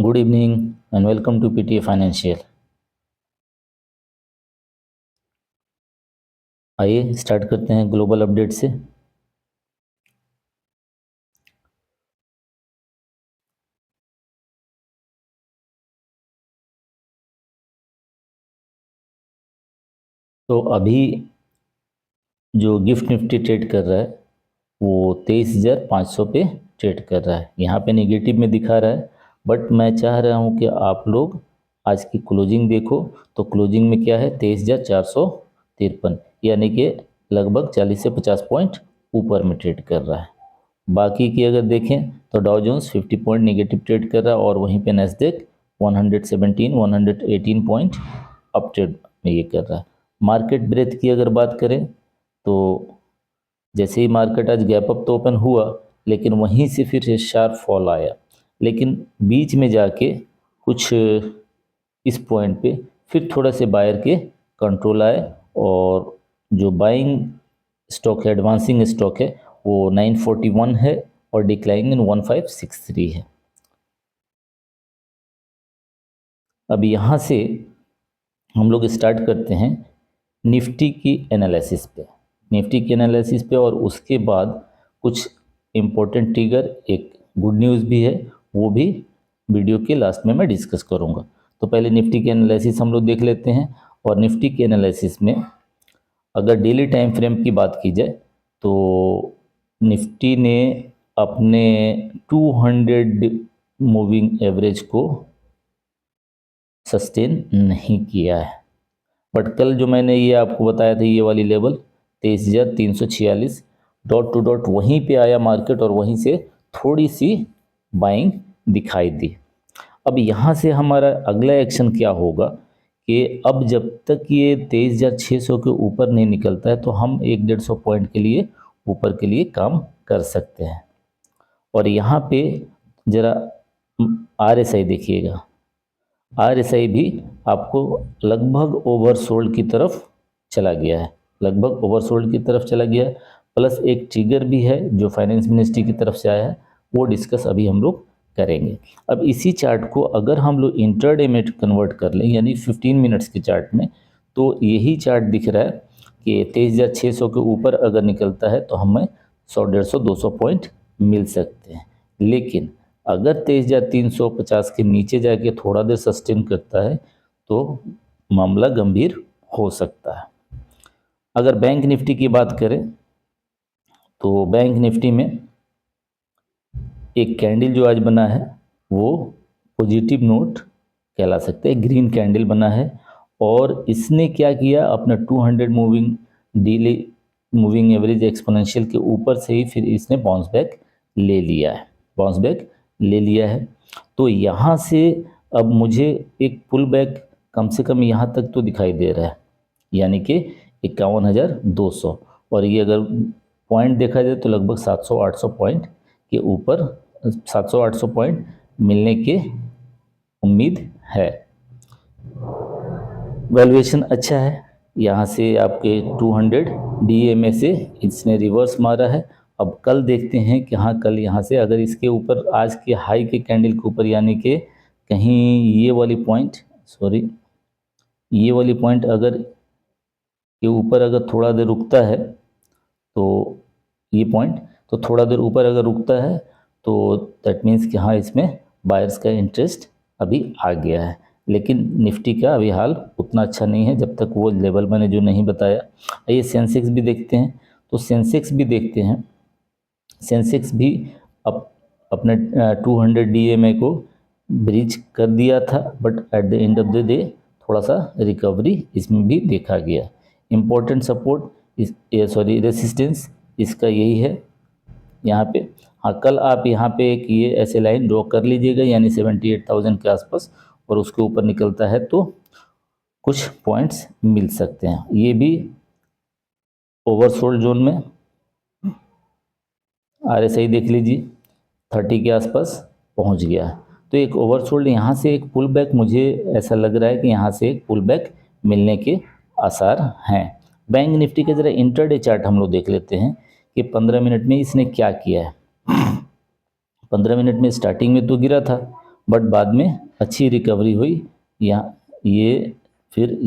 Good evening and welcome to PTA financial. आइए start करते हैं ग्लोबल अपडेट से। तो अभी जो गिफ्ट निफ्टी ट्रेड कर रहा है वो 23,500 पे ट्रेड कर रहा है। यहाँ पे नेगेटिव में दिखा रहा है, बट मैं चाह रहा हूँ कि आप लोग आज की क्लोजिंग देखो। तो क्लोजिंग में क्या है, 23,453, यानी कि लगभग 40 से 50 पॉइंट ऊपर में ट्रेड कर रहा है। बाकी की अगर देखें तो Dow Jones 50 point negative trade कर रहा है और वहीं पे नैस्डैक 118 पॉइंट अप ट्रेड में ये कर रहा है। मार्केट ब्रेथ की अगर बात करें तो जैसे ही मार्केट आज गैप अप तो ओपन हुआ, लेकिन वहीं से फिर से शार्प फॉल आया, लेकिन बीच में जाके कुछ इस पॉइंट पे फिर थोड़ा से बायर के कंट्रोल आए और जो बाइंग स्टॉक है, एडवांसिंग स्टॉक है, वो 941 है और डिक्लाइनिंग 1563 है। अब यहाँ से हम लोग स्टार्ट करते हैं निफ्टी की एनालिसिस पे और उसके बाद कुछ इम्पोर्टेंट ट्रिगर, एक गुड न्यूज़ भी है, वो भी वीडियो के लास्ट में मैं डिस्कस करूँगा। तो पहले निफ्टी की एनालिसिस हम लोग देख लेते हैं। और निफ्टी की एनालिसिस में अगर डेली टाइम फ्रेम की बात की जाए तो निफ्टी ने अपने 200 मूविंग एवरेज को सस्टेन नहीं किया है। बट कल जो मैंने ये आपको बताया था, ये वाली लेवल 23,346 डॉट टू डॉट वहीं पे आया मार्केट और वहीं से थोड़ी सी बाइंग दिखाई दी। अब यहाँ से हमारा अगला एक्शन क्या होगा कि अब जब तक ये 23,600 के ऊपर नहीं निकलता है तो हम 150 पॉइंट के लिए ऊपर के लिए काम कर सकते हैं। और यहाँ पे ज़रा RSI देखिएगा, RSI भी आपको लगभग ओवरसोल्ड की तरफ चला गया है, लगभग ओवरसोल्ड की तरफ चला गया है। प्लस एक ट्रिगर भी है जो फाइनेंस मिनिस्ट्री की तरफ से आया है, वो डिस्कस अभी हम लोग करेंगे। अब इसी चार्ट को अगर हम लोग इंटरडे में कन्वर्ट कर लें, यानी 15 मिनट्स के चार्ट में, तो यही चार्ट दिख रहा है कि 23,600 के ऊपर अगर निकलता है तो हमें 100, 150, 200 पॉइंट मिल सकते हैं। लेकिन अगर 23,350 के नीचे जाके थोड़ा देर सस्टेन करता है तो मामला गंभीर हो सकता है। अगर बैंक निफ्टी की बात करें तो बैंक निफ्टी में एक कैंडल जो आज बना है वो पॉजिटिव नोट कहला सकते हैं, ग्रीन कैंडल बना है। और इसने क्या किया, अपना 200 moving daily moving average exponential के ऊपर से ही फिर इसने बाउंस बैक ले लिया है। तो यहाँ से अब मुझे एक पुल बैक कम से कम यहाँ तक तो दिखाई दे रहा है, यानी कि 51,200। और ये अगर पॉइंट देखा जाए तो लगभग 700-800 पॉइंट के ऊपर 700-800 पॉइंट मिलने के उम्मीद है। वैल्यूएशन अच्छा है, यहाँ से आपके 200 DMA से इसने रिवर्स मारा है। अब कल देखते हैं कि हाँ, कल यहाँ से अगर इसके ऊपर आज के हाई के कैंडल के ऊपर, यानी कि कहीं ये वाली पॉइंट अगर के ऊपर अगर थोड़ा देर रुकता है तो ये पॉइंट तो थोड़ा देर ऊपर अगर रुकता है तो दैट मीन्स कि हाँ, इसमें बायर्स का इंटरेस्ट अभी आ गया है। लेकिन निफ्टी का अभी हाल उतना अच्छा नहीं है जब तक वो लेवल मैंने जो नहीं बताया। आइए सेंसेक्स भी देखते हैं। तो सेंसेक्स भी अब अपने 200 DMA को ब्रीच कर दिया था, but at the end of the day थोड़ा सा रिकवरी इसमें भी देखा गया। इम्पोर्टेंट सपोर्ट रेसिस्टेंस इसका यही है यहाँ पे। हाँ, कल आप यहाँ पे एक ये ऐसे लाइन ड्रॉ कर लीजिएगा, यानी 78,000 के आसपास, और उसके ऊपर निकलता है तो कुछ पॉइंट्स मिल सकते हैं। ये भी ओवरसोल्ड जोन में RSI देख लीजिए 30 के आसपास पहुँच गया है। तो एक ओवरसोल्ड, यहाँ से एक पुल बैक, मुझे ऐसा लग रहा है कि यहाँ से एक पुल बैक मिलने के आसार हैं। बैंक निफ्टी के ज़रा इंटरडे चार्ट हम लोग देख लेते हैं कि 15 मिनट में इसने क्या किया है। 15 मिनट में स्टार्टिंग में तो गिरा था, बट बाद में अच्छी रिकवरी हुई। यहाँ ये फिर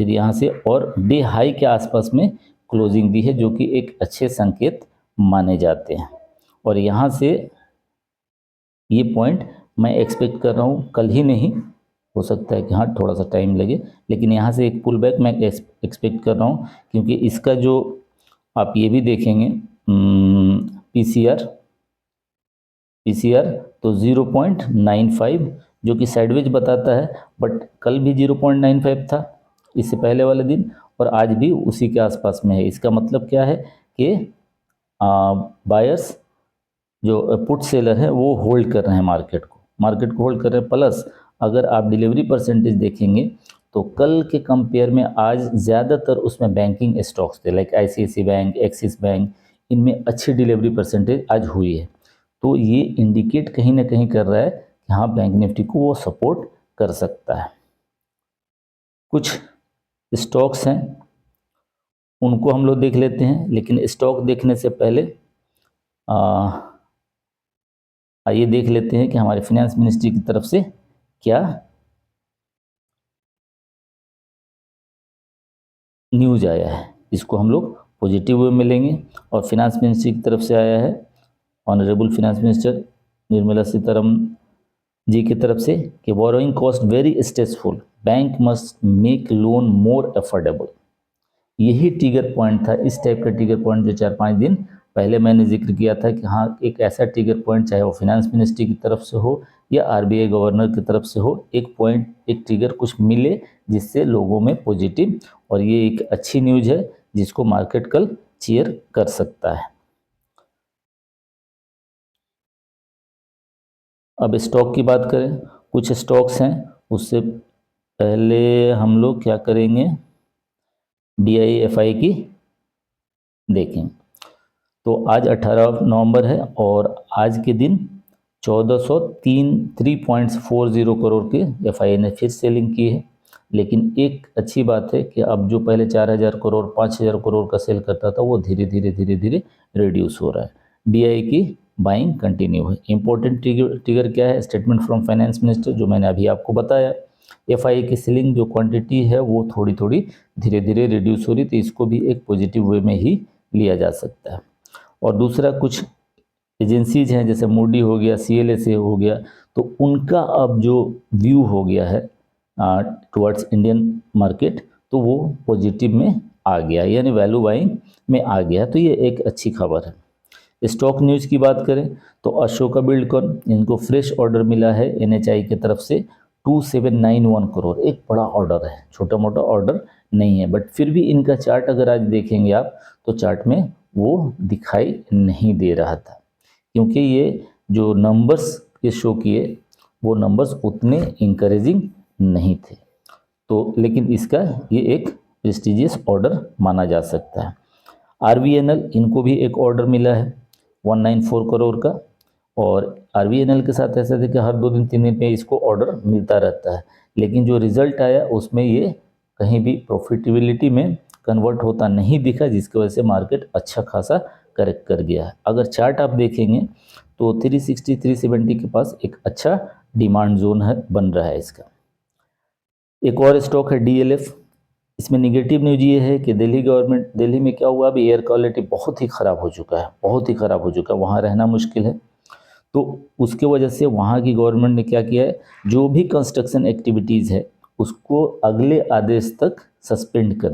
यहाँ से और डे हाई के आसपास में क्लोजिंग दी है, जो कि एक अच्छे संकेत माने जाते हैं। और यहाँ से ये पॉइंट मैं एक्सपेक्ट कर रहा हूँ, कल ही नहीं, हो सकता है कि हाँ थोड़ा सा टाइम लगे, लेकिन यहाँ से एक पुल बैक मैं एक्सपेक्ट कर रहा हूँ, क्योंकि इसका जो आप ये भी देखेंगे पीसीआर तो 0.95 जो कि साइडवेज बताता है, बट कल भी 0.95 था इससे पहले वाले दिन, और आज भी उसी के आसपास में है। इसका मतलब क्या है कि बायर्स जो पुट सेलर है वो होल्ड कर रहे हैं मार्केट को होल्ड कर रहे हैं। प्लस अगर आप डिलीवरी परसेंटेज देखेंगे तो कल के कंपेयर में आज ज़्यादातर उसमें बैंकिंग स्टॉक्स थे, like ICICI bank, axis bank, इनमें अच्छी डिलीवरी परसेंटेज आज हुई है। तो ये इंडिकेट कहीं ना कहीं कर रहा है कि हाँ बैंक निफ्टी को वो सपोर्ट कर सकता है। कुछ स्टॉक्स हैं उनको हम लोग देख लेते हैं, लेकिन स्टॉक देखने से पहले आइए देख लेते हैं कि हमारे फाइनेंस मिनिस्ट्री की तरफ से क्या न्यूज आया है। इसको हम लोग पॉजिटिव वे में लेंगे। और फाइनेंस मिनिस्ट्री की तरफ से आया है honourable finance minister Nirmala Sitharaman ji की तरफ से कि borrowing cost very stressful, bank must make loan more affordable. यही ट्रिगर पॉइंट था, इस टाइप का ट्रिगर पॉइंट जो 4-5 दिन पहले मैंने जिक्र किया था कि हाँ एक ऐसा ट्रिगर पॉइंट, चाहे वो फाइनेंस मिनिस्ट्री की तरफ से हो या आरबीआई गवर्नर की तरफ से हो, एक पॉइंट, एक ट्रिगर कुछ मिले जिससे लोगों में पॉजिटिव, और ये एक अच्छी न्यूज है जिसको मार्केट कल चीयर कर सकता है। अब स्टॉक की बात करें, कुछ स्टॉक्स हैं, उससे पहले हम लोग क्या करेंगे, DIFI की देखें। तो आज 18 नवंबर है और आज के दिन 3.40 करोड़ के FI ने फिर सेलिंग की है। लेकिन एक अच्छी बात है कि अब जो पहले 4,000 करोड़ 5,000 करोड़ का सेल करता था वो धीरे धीरे रिड्यूस हो रहा है। DI की बाइंग कंटिन्यू है। इंपॉर्टेंट ट्रिगर क्या है, स्टेटमेंट फ्रॉम फाइनेंस मिनिस्टर जो मैंने अभी आपको बताया। FI की सेलिंग जो क्वांटिटी है वो थोड़ी धीरे धीरे रिड्यूस हो रही, तो इसको भी एक पॉजिटिव वे में ही लिया जा सकता है। और दूसरा, कुछ एजेंसीज हैं जैसे मूडी हो गया, CLSA हो गया, तो उनका अब जो व्यू हो गया है टुवर्ड्स इंडियन मार्केट, तो वो पॉजिटिव में आ गया, यानी वैल्यू बाइंग में आ गया। तो ये एक अच्छी खबर है। स्टॉक न्यूज़ की बात करें तो अशोका बिल्डकॉन, इनको फ्रेश ऑर्डर मिला है NHI की तरफ से 2791 करोड़। एक बड़ा ऑर्डर है, छोटा मोटा ऑर्डर नहीं है, बट फिर भी इनका चार्ट अगर आज देखेंगे आप तो चार्ट में वो दिखाई नहीं दे रहा था, क्योंकि ये जो नंबर्स के शो किए वो नंबर्स उतने इंकरेजिंग नहीं थे। तो लेकिन इसका ये एक प्रेस्टिजियस ऑर्डर माना जा सकता है। RVNL, इनको भी एक ऑर्डर मिला है 194 करोड़ का, और RVNL के साथ ऐसा था कि हर 2 दिन 3 दिन में इसको ऑर्डर मिलता रहता है, लेकिन जो रिजल्ट आया उसमें ये कहीं भी प्रॉफिटेबिलिटी में कन्वर्ट होता नहीं दिखा, जिसकी वजह से मार्केट अच्छा खासा करेक्ट कर गया है। अगर चार्ट आप देखेंगे तो 360 370 के पास एक अच्छा डिमांड जोन है, बन रहा है इसका। एक और स्टॉक है DLF। इसमें निगेटिव न्यूज ये है कि दिल्ली में क्या हुआ, अभी एयर क्वालिटी बहुत ही ख़राब हो चुका है, वहाँ रहना मुश्किल है। तो उसके वजह से वहाँ की गवर्नमेंट ने क्या किया है, जो भी कंस्ट्रक्शन एक्टिविटीज़ है उसको अगले आदेश तक सस्पेंड कर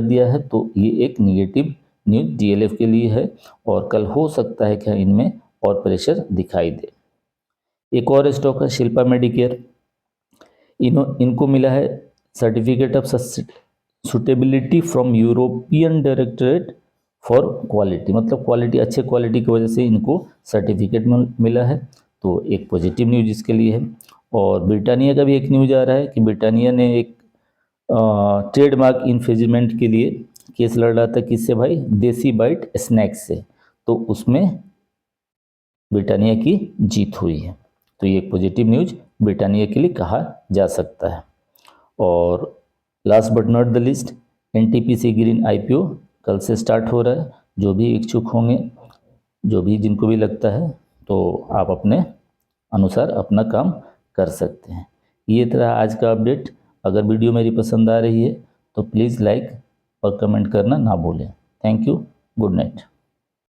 दिया है। तो ये एक निगेटिव न्यूज DLF के लिए है, और कल हो सकता है कि इनमें और प्रेशर दिखाई दे। एक और स्टॉक है शिल्पा मेडिकेयर। इनको मिला है certificate of suitability from European directorate for quality, मतलब क्वालिटी, अच्छे क्वालिटी की वजह से इनको सर्टिफिकेट मिला है। तो एक पॉजिटिव न्यूज इसके लिए है। और ब्रिटानिया का भी एक न्यूज आ रहा है कि ब्रिटानिया ने एक ट्रेडमार्क इन्फ्रिंजमेंट के लिए केस लड़ रहा था, किससे भाई, देसी बाइट स्नैक्स से, तो उसमें ब्रिटानिया की जीत हुई है। तो ये एक पॉजिटिव न्यूज ब्रिटानिया के लिए कहा जा सकता है। और last but not the list, NTPC green IPO कल से स्टार्ट हो रहा है। जो भी इच्छुक होंगे, जिनको भी लगता है तो आप अपने अनुसार अपना काम कर सकते हैं। ये तरह आज का अपडेट। अगर वीडियो मेरी पसंद आ रही है तो प्लीज़ लाइक और कमेंट करना ना भूलें। Thank you. Good night.